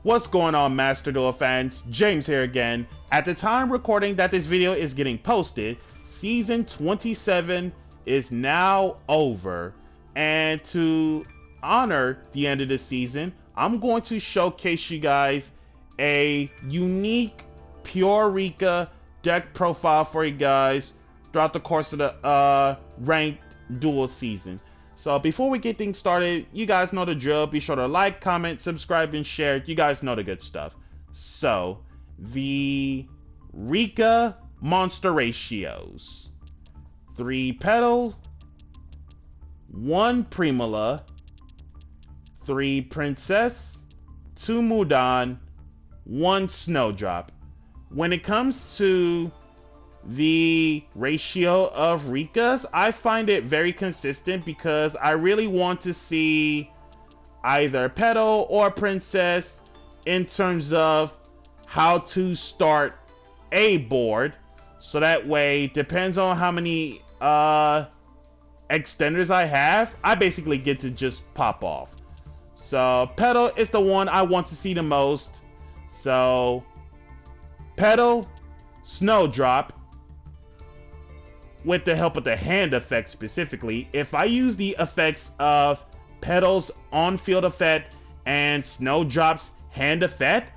What's going on, Master Duel fans? James here again. At the time recording that this video is getting posted, Season 27 is now over. And to honor the end of the season, I'm going to showcase you guys a unique pure Rikka deck profile for you guys throughout the course of the ranked duel season. So before we get things started, you guys know the drill. Be sure to like, comment, subscribe, and share. You guys know the good stuff. So, the Rikka monster ratios. 3 Petal, 1 Primula, 3 Princess, 2 Mudan, 1 Snowdrop. When it comes to the ratio of Rikkas, I find it very consistent because I really want to see either Petal or Princess in terms of how to start a board. So that way, depends on how many extenders I have, I basically get to just pop off. So Petal is the one I want to see the most. So Petal, Snowdrop, with the help of the hand effect specifically. If I use the effects of Petal's on-field effect and Snowdrop's hand effect,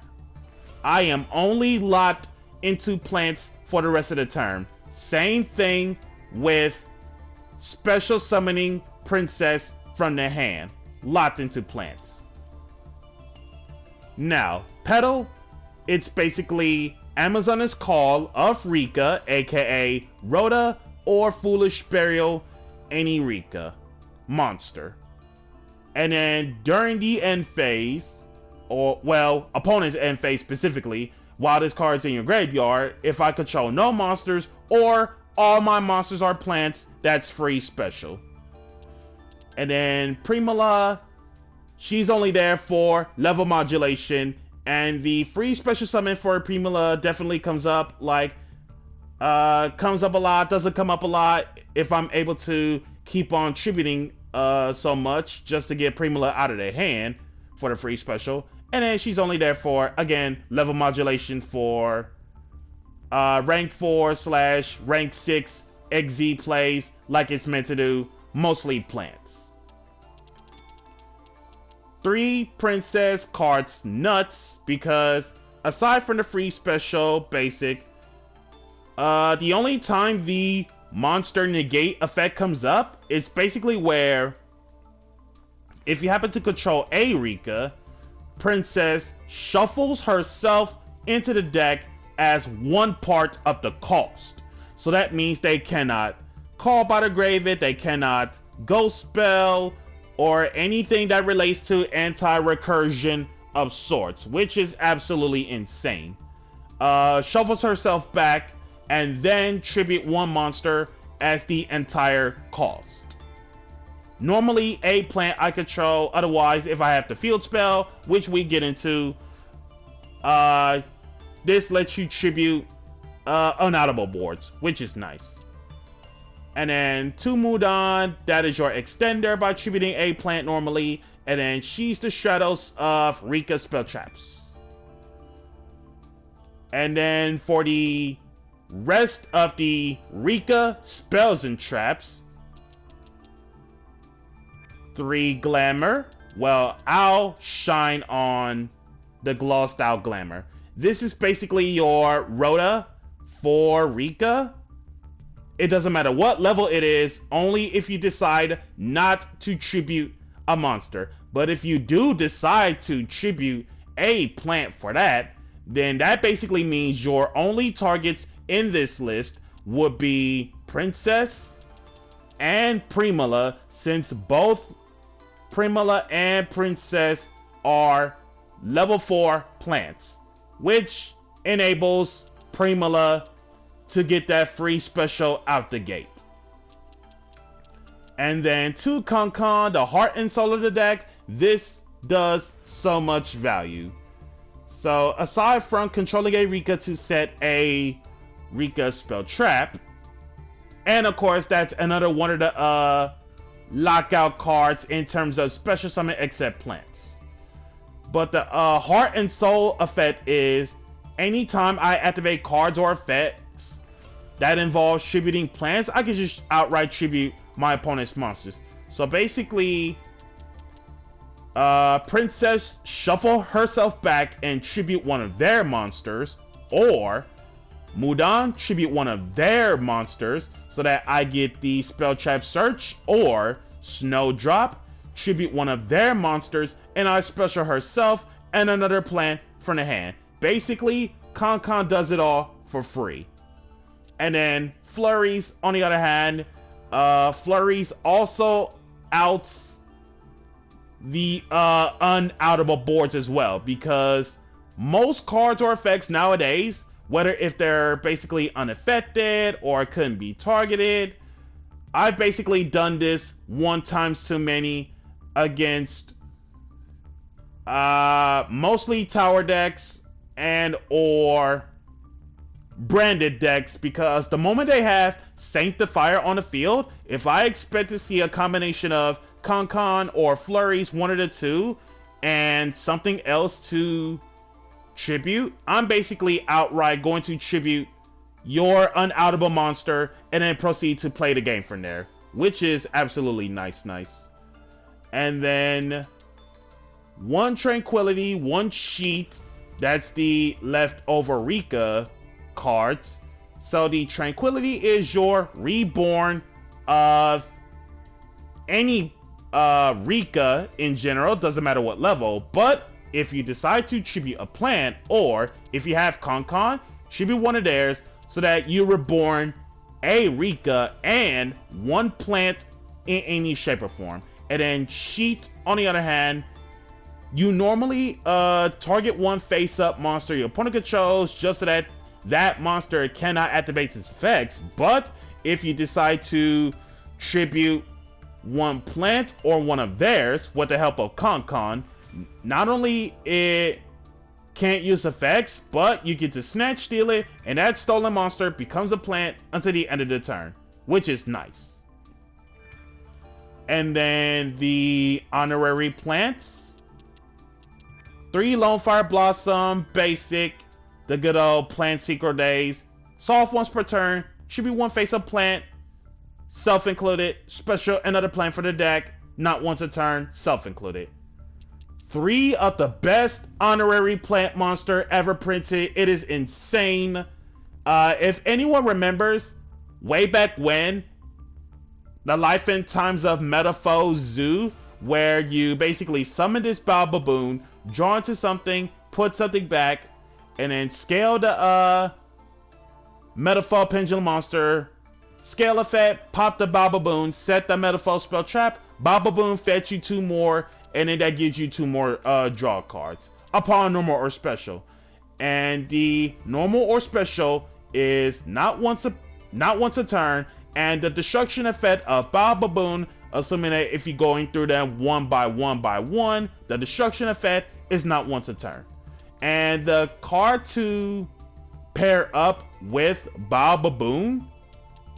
I am only locked into plants for the rest of the turn. Same thing with special summoning Princess from the hand, locked into plants. Now, Petal, it's basically Amazon's Call of Rikka, aka Rhoda or Foolish Burial, any Rikka monster. And then during the end phase, or well, opponent's end phase specifically, while this card's in your graveyard, if I control no monsters or all my monsters are plants, that's free special. And then Primula, she's only there for level modulation, and the free special summon for Primula definitely comes up comes up a lot, doesn't come up a lot if I'm able to keep on tributing so much just to get Primula out of their hand for the free special. And then she's only there for, again, level modulation for rank 4/rank 6 XZ plays like it's meant to do, mostly plants. 3 Princess cards nuts because aside from the free special basic, the only time the monster negate effect comes up is basically where if you happen to control a Rikka, Princess shuffles herself into the deck as one part of the cost. So that means they cannot call by the Graveyard, they cannot ghost spell, or anything that relates to anti-recursion of sorts, which is absolutely insane. Shuffles herself back and then tribute 1 monster as the entire cost. Normally a plant I control, otherwise if I have to field spell, which we get into, this lets you tribute unaudible boards, which is nice. And then 2 Mudan, that is your extender by tributing a plant normally, and then she's the shadows of Rikka spell traps. And then for the rest of the Rikka spells and traps, 3 Glamour. Well, I'll shine on the glossed out Glamour. This is basically your Rhoda for Rikka. It doesn't matter what level it is, only if you decide not to tribute a monster. But if you do decide to tribute a plant for that, then that basically means your only targets in this list would be Princess and Primula, since both Primula and Princess are level 4 plants, which enables Primula to get that free special out the gate. And then 2 Concon, the heart and soul of the deck. This does so much value. So aside from controlling a Rikka to set a Rikka spell trap, and of course that's another one of the lockout cards in terms of special summon except plants. But the Heart and Soul effect is anytime I activate cards or effects that involve tributing plants, I can just outright tribute my opponent's monsters. So basically, Princess shuffle herself back and tribute one of their monsters, or Mudan tribute one of their monsters so that I get the Spell Trap Search, or Snowdrop tribute one of their monsters and I special herself and another plant from the hand. Basically, Con does it all for free. And then Flurries, on the other hand, Flurries also outs the unoutable boards as well, because most cards or effects nowadays, whether if they're basically unaffected or couldn't be targeted, I've basically done this 1 times too many against mostly tower decks and or branded decks, because the moment they have Sanctifier on the field, if I expect to see a combination of Con or Flurries, one of the two, and something else to tribute, I'm basically outright going to tribute your unoutable monster and then proceed to play the game from there, which is absolutely nice. And then 1 Tranquility, 1 Sheet, that's the leftover Rikka cards. So the Tranquility is your reborn of any Rikka in general, doesn't matter what level, but if you decide to tribute a plant, or if you have Con, tribute one of theirs so that you reborn a Rikka and 1 plant in any shape or form. And then Sheet, on the other hand, you normally target 1 face-up monster your opponent controls just so that that monster cannot activate its effects. But if you decide to tribute 1 plant or one of theirs with the help of Con, not only it can't use effects, but you get to snatch steal it, and that stolen monster becomes a plant until the end of the turn, which is nice. And then the honorary plants: 3 Lonefire Blossom, basic, the good old plant secret days. Soft once per turn, should be 1 face-up plant, self-included, special another plant for the deck, not once a turn, self-included. 3 of the best honorary plant monster ever printed. It is insane. If anyone remembers, way back when, the Life and Times of Metaphor Zoo, where you basically summon this Baboon, draw into something, put something back, and then scale the Metaphor Pendulum monster, scale effect, pop the Baboon, set the Metaphor spell trap, Baboon fetch you 2 more, and then that gives you 2 more draw cards upon normal or special. And the normal or special is not once a turn, and the destruction effect of Baboon, assuming that if you're going through them 1 by 1, the destruction effect is not once a turn. And the card to pair up with Baboon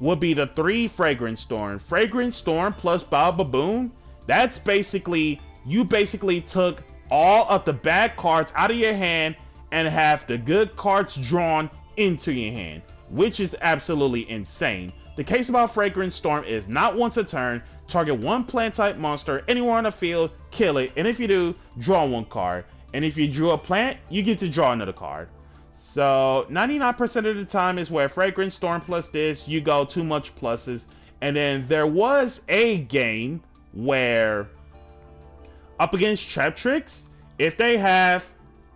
would be the 3 Fragrance Storm. Fragrance Storm plus Baboon, that's basically, you basically took all of the bad cards out of your hand and have the good cards drawn into your hand, which is absolutely insane. The case about Fragrance Storm is not once a turn, target 1 plant type monster anywhere on the field, kill it, and if you do, draw 1 card. And if you drew a plant, you get to draw another card. So 99% of the time is where Fragrance Storm plus this, you go too much pluses. And then there was a game where, up against Trap Tricks, if they have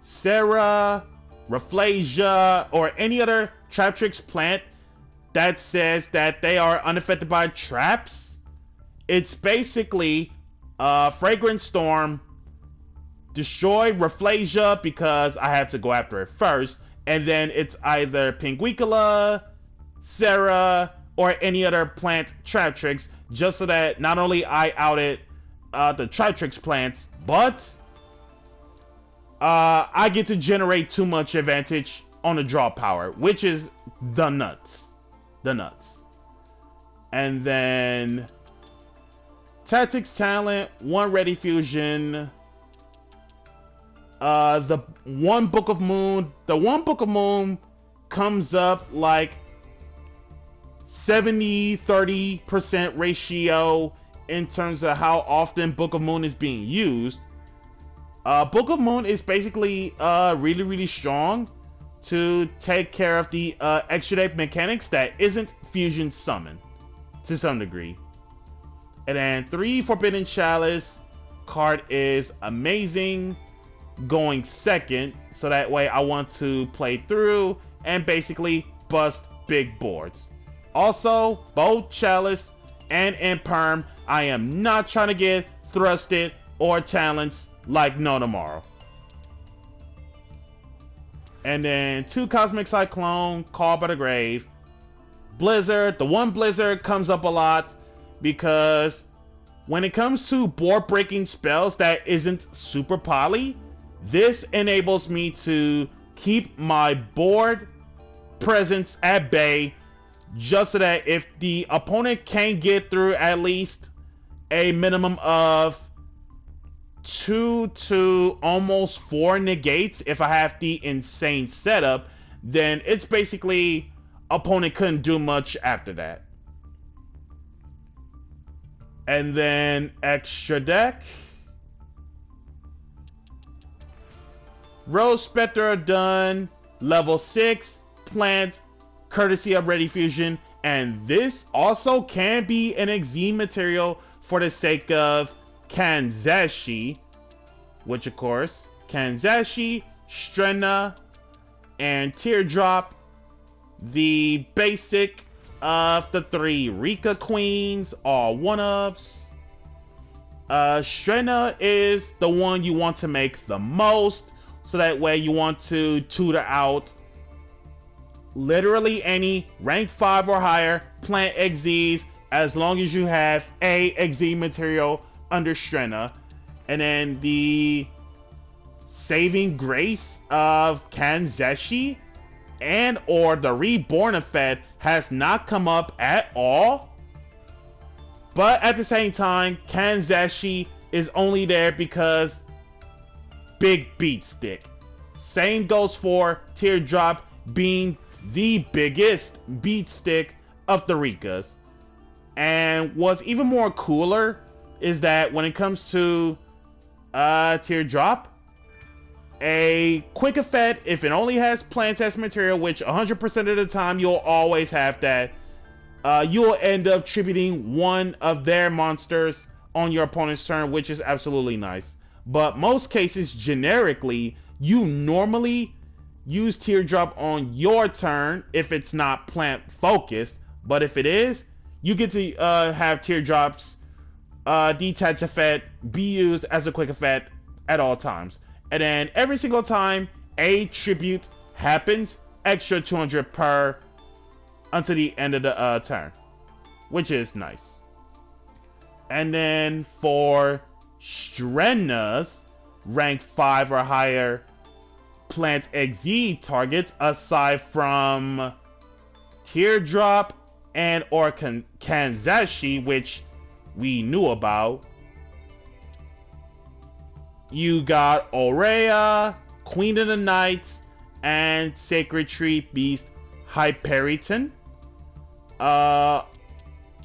Sarah, Rafflesia, or any other Trap Tricks plant that says that they are unaffected by traps, it's basically Fragrance Storm, destroy Rafflesia because I have to go after it first, and then it's either Pinguicula, Sarah, or any other plant Trap Tricks, just so that not only I outed the Trap Tricks plants, but I get to generate too much advantage on the draw power, which is the nuts. And then Tactics Talent, 1 Ready Fusion, The one Book of Moon comes up like 70-30% ratio in terms of how often Book of Moon is being used. Book of Moon is basically really strong to take care of the extra deck mechanics that isn't fusion summon to some degree. And then 3 Forbidden Chalice card is amazing, going second, so that way I want to play through and basically bust big boards. Also, both Chalice and Imperm, I am not trying to get thrusted or talents like no tomorrow. And then 2 Cosmic Cyclone, Called by the Grave. Blizzard, the one Blizzard comes up a lot because when it comes to board breaking spells that isn't super poly, this enables me to keep my board presence at bay, just so that if the opponent can get through at least a minimum of 2 to almost 4 negates, if I have the insane setup, then it's basically opponent couldn't do much after that. And then extra deck, Rose Spectre done, level 6 plant, courtesy of Ready Fusion, and this also can be an Exene material for the sake of Kanzashi, which of course, Kanzashi, Strenna, and Teardrop, the basic of the 3 Rikka Queens, are one-ofs. Strenna is the one you want to make the most, so that way you want to tutor out literally any rank 5 or higher plant Xyzs, as long as you have a Xyz material under Strenna. And then the saving grace of Kanzashi and or the reborn effect has not come up at all. But at the same time, Kanzashi is only there because big beat stick. Same goes for Teardrop being the biggest beat stick of the Rikkas. And what's even more cooler is that when it comes to Teardrop, a quick effect, if it only has plant test material, which 100% of the time you'll always have that, you'll end up tributing one of their monsters on your opponent's turn, which is absolutely nice. But most cases, generically, you normally use Teardrop on your turn if it's not plant focused. But if it is, you get to have Teardrop's detach effect be used as a quick effect at all times. And then every single time a tribute happens, extra 200 per until the end of the turn, which is nice. And then for Strenna's rank 5 or higher plant Xyz targets, aside from Teardrop and or Kanzashi, which we knew about, you got Aurea, Queen of the Nights, and Sacred Tree Beast Hyperion.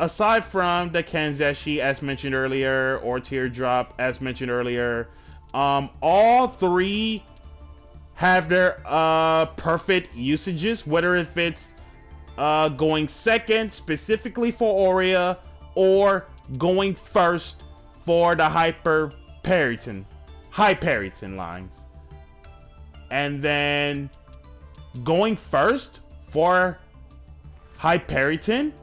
Aside from the Kanzashi as mentioned earlier, or Teardrop as mentioned earlier, all 3 have their perfect usages, whether if it's going second specifically for Aurea, or going first for the Hyperion lines. And then going first for Hyperion,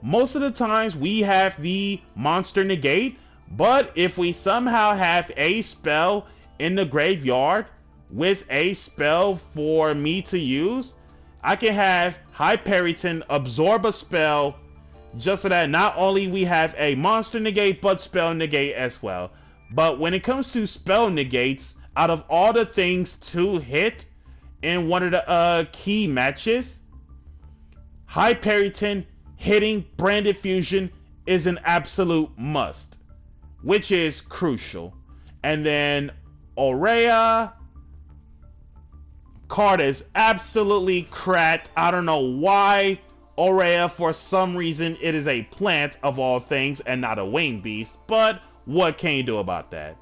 most of the times we have the monster negate, but if we somehow have a spell in the graveyard with a spell for me to use, I can have Hyperion absorb a spell, just so that not only we have a monster negate, but spell negate as well. But when it comes to spell negates, out of all the things to hit in one of the key matches, Hyperion hitting Branded Fusion is an absolute must, which is crucial. And then Aurea, card is absolutely cracked. I don't know why. Aurea, for some reason, it is a plant of all things and not a winged beast, but what can you do about that?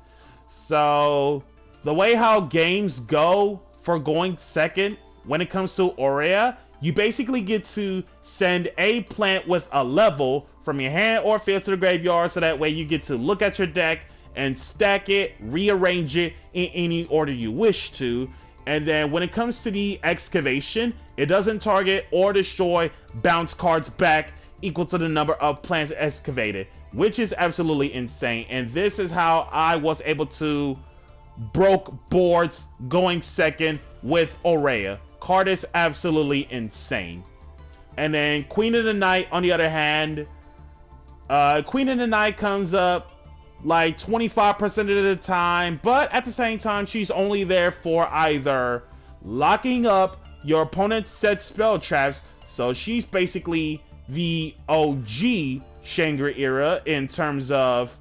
So, the way how games go for going second when it comes to Aurea, you basically get to send a plant with a level from your hand or field to the graveyard, so that way you get to look at your deck and stack it, rearrange it in any order you wish to. And then when it comes to the excavation, it doesn't target or destroy bounce cards back equal to the number of plants excavated, which is absolutely insane. And this is how I was able to broke boards going second with Aurea. Card is absolutely insane. And then Queen of the Night, on the other hand, Queen of the Night comes up like 25% of the time, but at the same time, she's only there for either locking up your opponent's set spell traps, so she's basically the OG Shangri-Era in terms of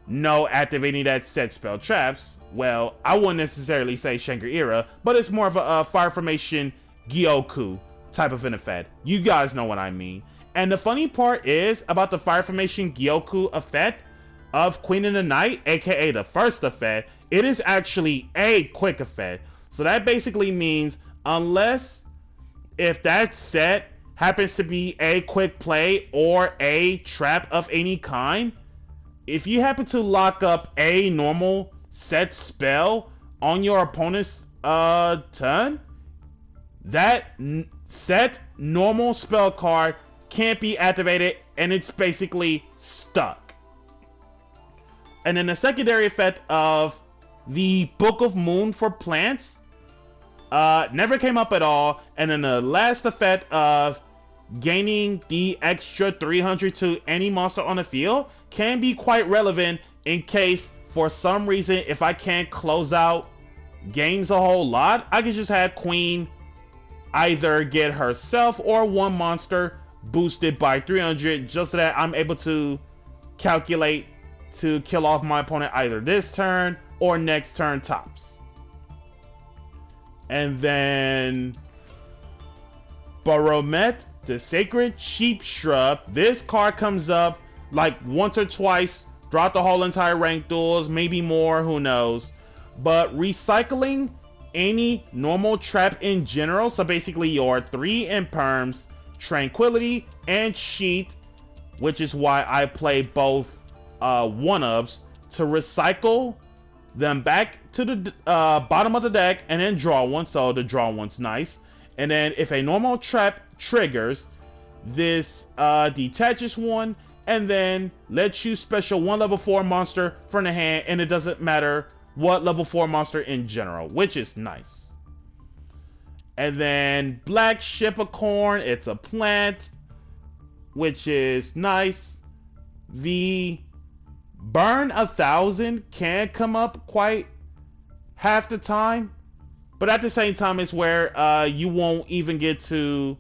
no activating that set spell traps. Well, I wouldn't necessarily say Shangri-Era, but it's more of a Fire Formation Gyoku type of an effect. You guys know what I mean. And the funny part is about the Fire Formation Gyoku effect of Queen of the Night, aka the first effect, it is actually a quick effect. So that basically means unless if that set happens to be a quick play or a trap of any kind, if you happen to lock up a normal set spell on your opponent's turn, that set normal spell card can't be activated and it's basically stuck. And then the secondary effect of the Book of Moon for plants never came up at all. And then the last effect of gaining the extra 300 to any monster on the field can be quite relevant in case, for some reason, if I can't close out games a whole lot, I can just have Queen either get herself or one monster boosted by 300 just so that I'm able to calculate to kill off my opponent either this turn or next turn tops. And then Baromet, the Sacred Sheep Shrub. This card comes up like once or twice throughout the whole entire ranked duels, maybe more, who knows. But recycling any normal trap in general, so basically your 3 imperms, Tranquility, and Sheet, which is why I play both one-ups, to recycle them back to the bottom of the deck and then draw one, so the draw one's nice. And then if a normal trap triggers, this detaches one and then lets you special one level 4 monster from the hand, and it doesn't matter what level 4 monster in general, which is nice. And then Black Shipacorn, it's a plant, which is nice. The Burn 1000 can come up quite half the time, but at the same time it's where you won't even get to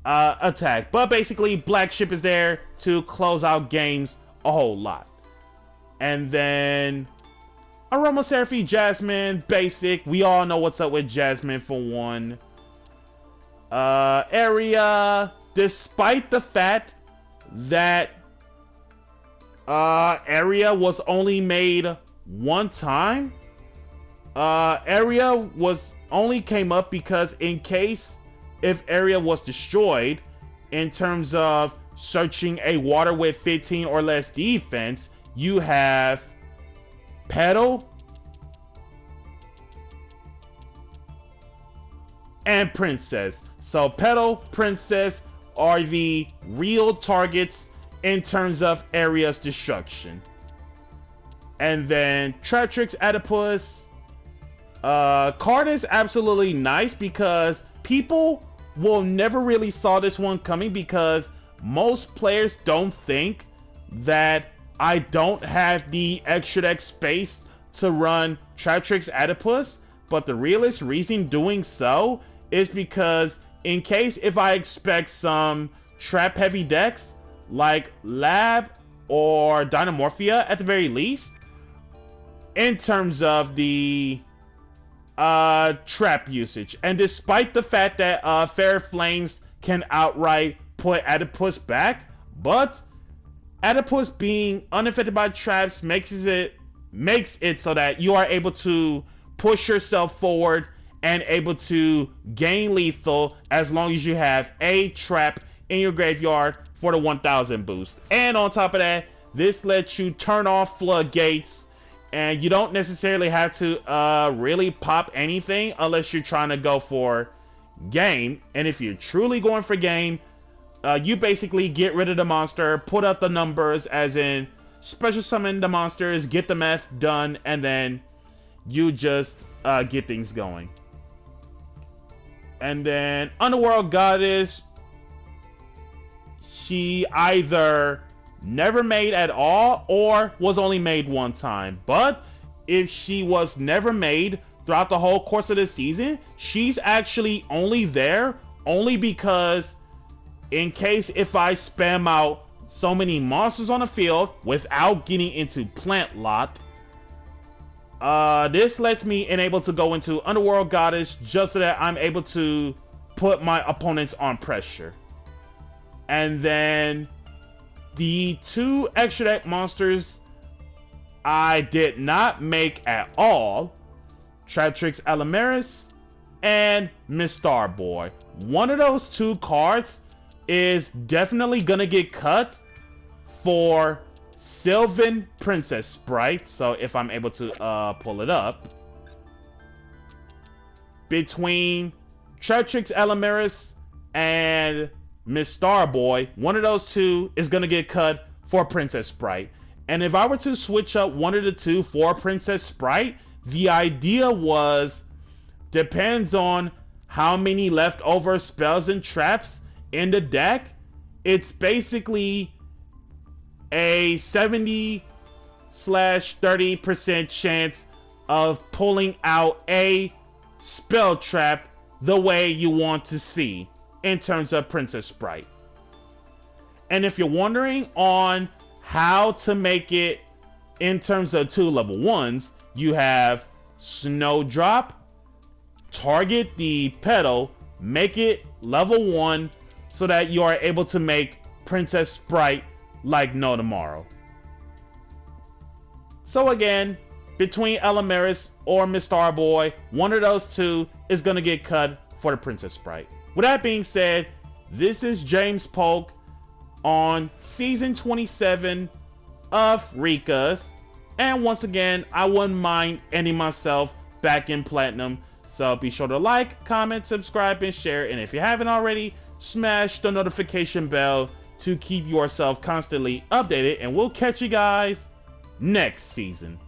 attack. But basically Black Ship is there to close out games a whole lot. And then Aromatherapy Jasmine, basic. We all know what's up with Jasmine for one. Area, despite the fact that Area was only made one time, Area was only came up because in case if Area was destroyed, in terms of searching a water with 15 or less defense, you have Petal and Princess. So Petal, Princess are the real targets in terms of Area's destruction. And then Tretrix Adipus card is absolutely nice because people will never really saw this one coming, because most players don't think that I don't have the extra deck space to run Tretrix Adipus, but the realest reason doing so is because in case if I expect some trap heavy decks like Lab or Dynamorphia at the very least, in terms of the trap usage. And despite the fact that Fairy Flames can outright put Adipus back, but Adipus being unaffected by traps makes it so that you are able to push yourself forward and able to gain lethal as long as you have a trap in your graveyard for the 1000 boost. And on top of that, this lets you turn off floodgates, and you don't necessarily have to really pop anything unless you're trying to go for game. And if you're truly going for game, you basically get rid of the monster, put up the numbers as in special summon the monsters, get the math done, and then you just get things going. And then Underworld Goddess, she either never made at all or was only made one time. But if she was never made throughout the whole course of the season, she's actually only there only because in case if I spam out so many monsters on the field without getting into plant lot, this lets me enable to go into Underworld Goddess just so that I'm able to put my opponents on pressure. And then the two extra deck monsters I did not make at all, Tratrix Alamaris and Miss Starboy. One of those two cards is definitely gonna get cut for Sylvan Princess Sprite. So if I'm able to pull it up, between Tratrix Alamaris and Miss Starboy, one of those two is gonna get cut for Princess Sprite. And if I were to switch up one of the two for Princess Sprite, the idea was, depends on how many leftover spells and traps in the deck, it's basically a 70/30% chance of pulling out a spell trap the way you want to see in terms of Princess Sprite. And if you're wondering on how to make it in terms of two level 1s, you have Snowdrop, target the petal, make it level 1 so that you are able to make Princess Sprite like no tomorrow. So again, between Alamaris or Miss Starboy, one of those two is going to get cut for the Princess Sprite. With that being said, this is James Polk on Season 27 of Rikka's. And once again, I wouldn't mind ending myself back in Platinum. So be sure to like, comment, subscribe, and share. And if you haven't already, smash the notification bell to keep yourself constantly updated. And we'll catch you guys next season.